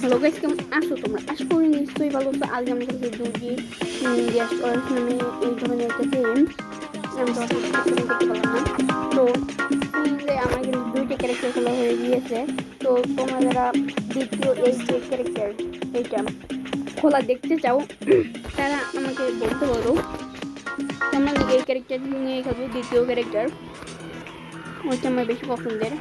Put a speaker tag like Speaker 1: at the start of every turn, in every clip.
Speaker 1: Hello guys, কেমন আছো তোমরা? আশা করি নিশ্চয়ই ভালো আছো। আজ আমরা খেলছি দুজি গেস্ট ওয়ার্স নামে এই ধরনের একটা গেম। আমি তো আসলে কিছু করতে পারলাম না। তো আমার কিন্তু দুইটা ক্যারেক্টার খোলা হয়ে গিয়েছে। তো তোমরা যারা দ্বিতীয় এই যে ক্যারেক্টার এইটা খোলা দেখতে চাও তারা আমাকে বলতে পারো। আমরা এই ক্যারেক্টার নিয়ে খেলবো, দ্বিতীয় ক্যারেক্টার ওইটা আমার বেশি পছন্দের।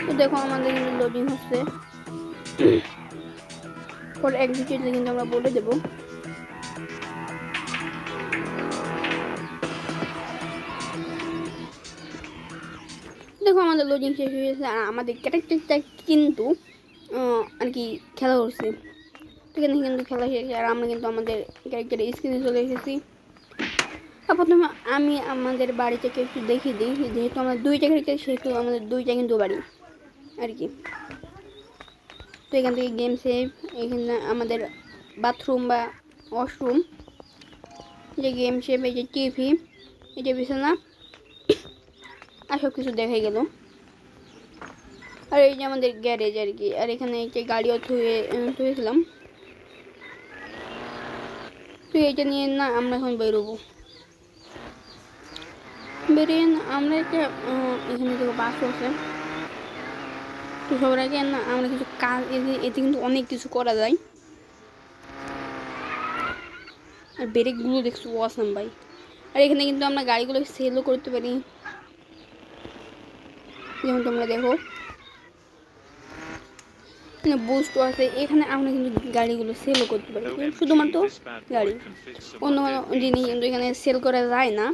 Speaker 1: তো দেখো আমাদের কিন্তু লোডিং হচ্ছে, পর এক্সিকিউটলি কিন্তু আমরা বলে দেবো। দেখো আমাদের লোডিং শেষ হয়ে গেছে আর আমাদের ক্যারেক্টারটা কিন্তু আর কি খেলা করছে। এখানে কিন্তু খেলা শেষ আর আমরা কিন্তু আমাদের ক্যারেক্টারের স্ক্রিনে চলে এসেছি। আর প্রথমে আমি আমাদের বাড়ি থেকে একটু দেখিয়ে দিই, যেহেতু আমরা দুইটা ক্যারেক্টার সেহেতু আমাদের দুইটা কিন্তু বাড়ি আর কি। তো এখান থেকে গেম সেভ, এখানে আমাদের বাথরুম বা ওয়াশরুম, যে গেম সেভ, এই যে টিভি, এই যে বিছানা আর সব কিছু দেখাই গেল। আর এই যে আমাদের গ্যারেজ আর কি। আর এখানে একটা গাড়িও থুয়েছিলাম। তো এইটা নিয়ে না আমরা এখন বেরোবো। বেরিয়ে আমরা একটা এখানে দেখো বাস আছে। তো সবার আগে না আমরা কিছু কাজ, এতে কিন্তু অনেক কিছু করা যায়। আর ব্রেকগুলো দেখছো অসাম ভাই। আর এখানে কিন্তু আমরা গাড়িগুলো সেলও করতে পারি, যেমন তোমরা দেখো বুস্ট আছে। এখানে আমরা কিন্তু গাড়িগুলো সেলও করতে পারি, শুধুমাত্র গাড়ি, অন্য কোনো জিনিস কিন্তু এখানে সেল করা যায় না।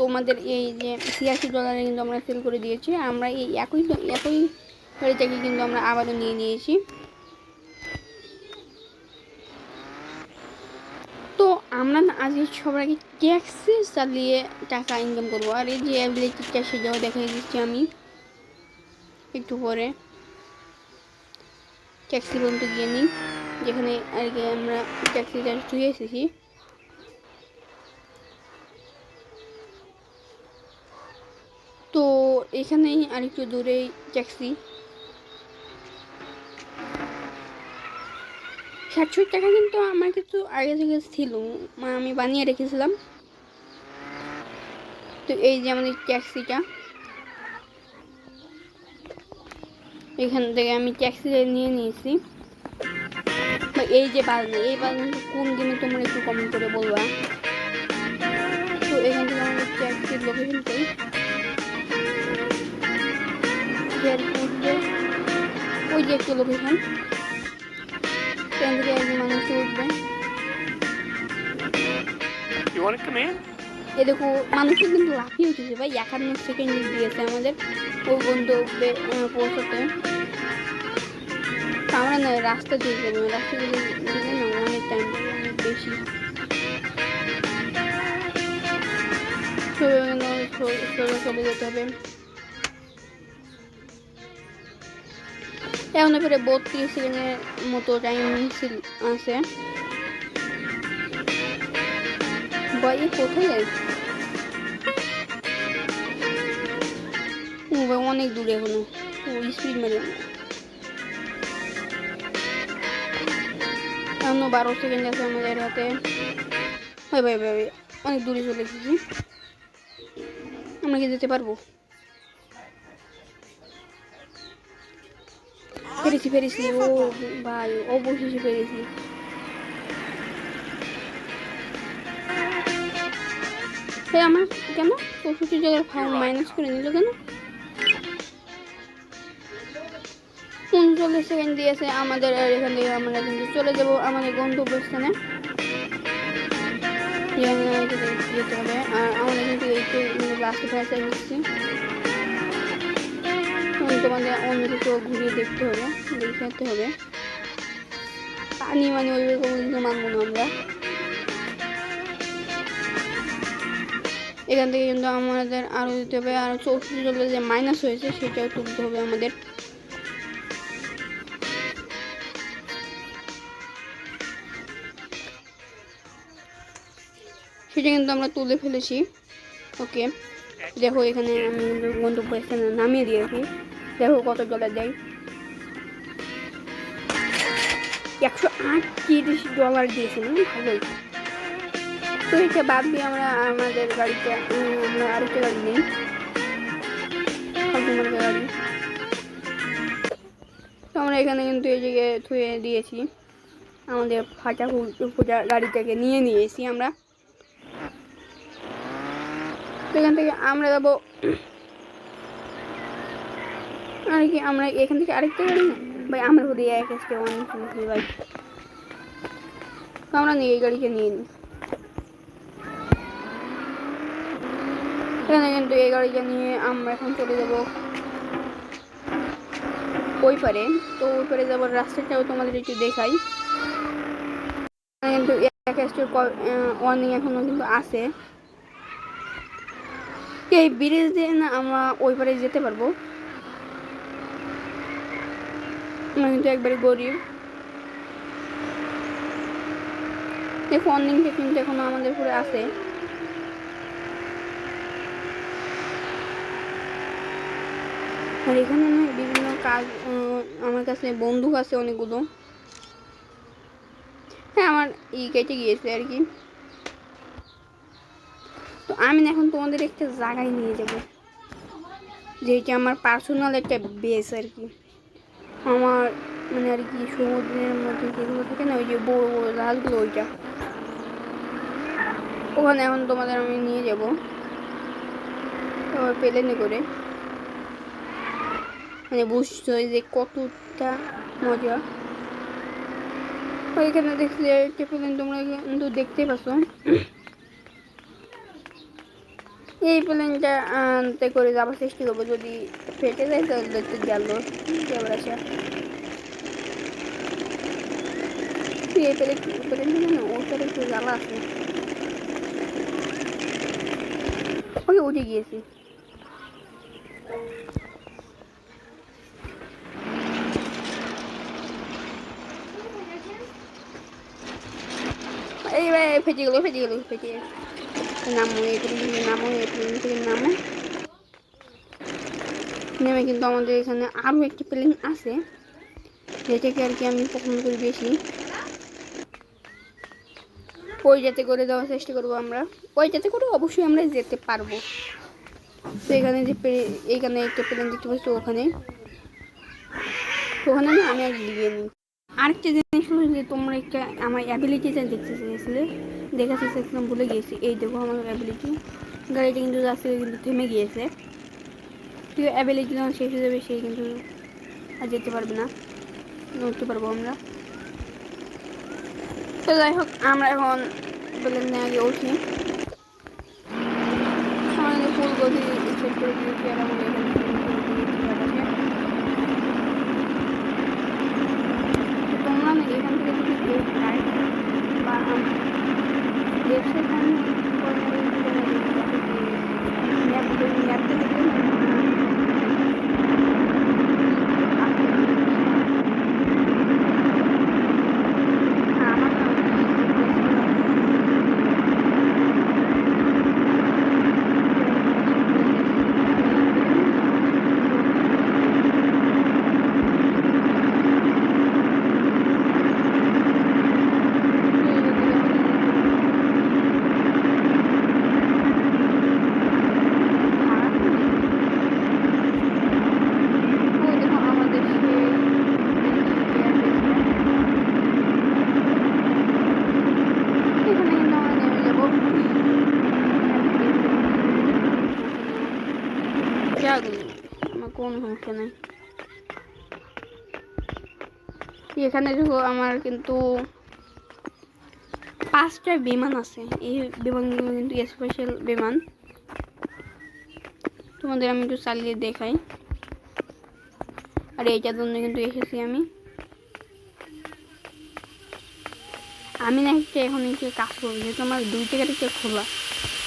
Speaker 1: তোমাদের এই যে $86 কিন্তু আমরা সেল করে দিয়েছি। আমরা এই একই গাড়িটাকে কিন্তু আমরা আবারও নিয়ে নিয়েছি। তো আমরা না আজকে সবার আগে ট্যাক্সি চালিয়ে টাকা ইনকাম করবো। আর এই যে অ্যাবিলিটি ট্যাক্সি যাওয়া দেখাই দিচ্ছি আমি একটু পরে। ট্যাক্সি পর্যন্ত গিয়ে নিই, যেখানে আর কি আমরা ট্যাক্সি চার্জ ধুয়ে এসেছি। তো এখানেই আরেকটু দূরেই ট্যাক্সি। 60 টাকা কিন্তু আমার কিছু আগে থেকে ছিল, আমি বানিয়ে রেখেছিলাম। তো এই যে আমাদের ট্যাক্সিটা, এখান থেকে আমি ট্যাক্সি নিয়ে নিয়েছি। এই যে বাজনা, এই বাজনা কোন গেমে তোমরা একটু কমেন্ট করে বলবা। তো এখান থেকে আমাদের ট্যাক্সির লোকেশনটাই উঠবে, ওই যে একটা লোকেশন, ট্রেন থেকে একজন মানুষ উঠবে। এ দেখো মানুষের কিন্তু লাফিয়ে উঠেছে ভাই, 51 সেকেন্ড দিয়েছে আমাদের ওই গন্তব্যে পৌঁছাতে। আমরা না রাস্তা দিয়ে যাবো, রাস্তা দিয়ে দিলে না অনেক টাইম লাগে, অনেক বেশি। চলে যেতে হবে। এখন পরে 32 সেকেন্ডের মতো টাইম আছে। ভাই কোথায় যাই, অনেক দূরে এখনো, স্পিড মেরে এখনো 12 সেকেন্ড আছে আমাদের হাতে। ভাই ভাই ভাই অনেক দূরে চলে এসেছি, আমরা কি যেতে পারবো? পেরেছি ও ভাই, অবশেষে পেরেছি। আমার কেন 64 ফাউন্ড মাইনাস করে নিল কেন? 39 সেকেন্ড দিয়েছে আমাদের। আর এখান থেকে আমরা কিন্তু চলে যাব আমাদের গন্তব্যস্থানে, যেতে হবে। আর আমাদের কিন্তু এইটা লাস্টে ফেসে নিচ্ছি, তোমাদের অন্য কিছু ঘুরিয়ে দেখতে হবে, দেখাতে হবে। পানি মানে ওইভাবে কোনো কিছু মানবো না আমরা। এখান থেকে কিন্তু আমাদের আরও দিতে হবে, আর 64 যে মাইনাস হয়েছে সেটাও তুলতে হবে আমাদের। সেটা কিন্তু আমরা তুলে ফেলেছি। ওকে দেখো এখানে আমি গন্তব্য স্থানে নামিয়ে দিয়েছি, দেখো কত ডলার দেয়। $108 দিয়েছে, মানে ভালোই। তো এটা বাদ দিয়ে আমরা আমাদের গাড়িতে আমরা আরেকটা গাড়ি নিই, গাড়ি। তো আমরা এখানে কিন্তু এই জায়গায় থুয়ে দিয়েছি, আমাদের ফাটা ফুটা গাড়িটাকে নিয়ে নিয়েছি আমরা। তো এখান থেকে আমরা যাবো আর কি, আমরা এখান থেকে আরেকটা গাড়ি না ভাই, আমরা হতে এক আসতে অনেক ভাই। তো আমরা এই গাড়িকে নিয়ে নিই, এখানে কিন্তু এই গাড়িটা নিয়ে আমরা এখন চলে যাব ওই পারে। তো ওই পারে যাবার রাস্তাটাও তোমাদের একটু দেখাই। কিন্তু ওয়ার্নিং এখনো কিন্তু আছে, এই ব্রিজ দিয়ে না আমরা ওই পারে যেতে পারবো। আমরা কিন্তু একবারে গরিব, দেখো ওয়ার্নিংটা কিন্তু এখনো আমাদের পুরো আছে। আর এখানে না বিভিন্ন কাজ, আমার কাছে বন্দুক আছে অনেকগুলো। হ্যাঁ, আমার কেটে গিয়েছে আর কি। তো আমি এখন তোমাদের একটা জায়গায় নিয়ে যাব, যেটা আমার পার্সোনাল একটা বেস আর কি। আমার মানে আর কি সমুদ্রের মধ্যে যেগুলো থাকে না, ওই যে বড় বড় জাহাজগুলো, ওইটা ওখানে এখন তোমাদের আমি নিয়ে যাব প্লেনে করে। মানে বুঝছো যে কতটা মজা। ওইখানে দেখলে একটা প্লেন তোমরা কিন্তু দেখতে পাচ্ছ। এই প্লেনটা আনতে করে যাওয়ার চেষ্টা করবো, যদি ফেটে যায় তাহলে তো গেল এবার আসা। এই প্লেনটা না ওটার একটু জ্বালা আছে, ওকে উঠে গিয়েছি। এই ফেটে গেল নামো, এই প্লেন থেকে নামো, এই প্লেন থেকে নামো। নেমে কিন্তু আমাদের এখানে আরও একটি প্লেন আছে, যেটাকে আর কি আমি পছন্দ করি বেশি। ওই যাতে করে দেওয়ার চেষ্টা করবো আমরা, ওই যাতে করে অবশ্যই আমরা যেতে পারবো। তো এখানে যে এইখানে একটা প্লেন দেখতে পাচ্ছি, ওখানে না আমি আর দিয়ে নিই। আরেকটা জিনিস হলো যে তোমরা একটা আমার অ্যাবিলিটিটা দেখতে চেয়েছিলে, দেখাতে চেয়েছিলাম, ভুলে গিয়েছি। এই দেখো আমার অ্যাবিলিটি, গাড়িটা কিন্তু রাস্তায় কিন্তু থেমে গিয়েছে। ঠিক অ্যাবিলিটি যখন শেষ হয়ে যাবে, সেই কিন্তু আর যেতে পারবে না, নড়তে পারবো আমরা। তো যাই হোক, আমরা এখন প্লেনে আগে উঠি, আমাদের ফুল গতি সেট করে দিয়েছি। আর আমাদের তোমরা না এখান থেকে যদি বা ম্যাপটা দেখলে আমার কোনো সমস্যা নেই। এখানে দেখো আমার কিন্তু 5টা বিমান আছে, এই বিমানগুলো কিন্তু স্পেশাল বিমান। তোমাদের আমি একটু চালিয়ে দেখাই। আর এইটার জন্য কিন্তু এসেছি আমি না একটা এখন একটু কাজ করবো, যেহেতু আমার 2টা ক্যারেক্টার খোলা,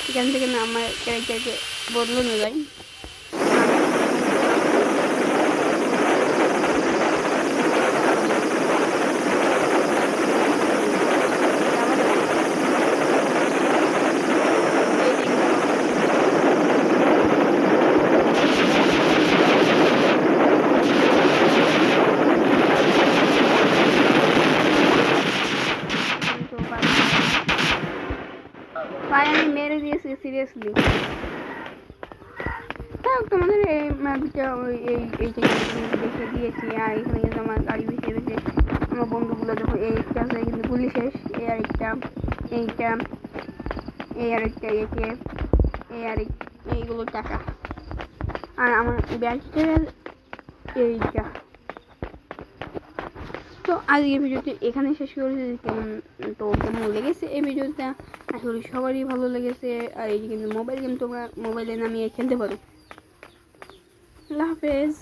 Speaker 1: এখান থেকে না আমার ক্যারেক্টারকে বদলানো যায়। সিরিয়াসলি তোমাদের এই ম্যাপটা এইটা দেখে দিয়েছি। আর এখানে কিন্তু আমার গাড়ি বেশি বেশি আমার বন্ধুগুলো যখন এই একটা আছে কিন্তু গুলি শেষ, এই আরেকটা, এইটা, এই আরেকটা, একে এই আরেক, এইগুলো টাকা। আর আমার ব্যাগটার এইটা। তো আজকের ভিডিওটি এখানে শেষ করেছি। কেমন লেগেছে এই ভিডিওটা, আশা করি সবারই ভালো লেগেছে। আর এই কিন্তু মোবাইল গেম তোমরা মোবাইলে নামিয়ে খেলতে পারো। আল্লাহ হাফেজ।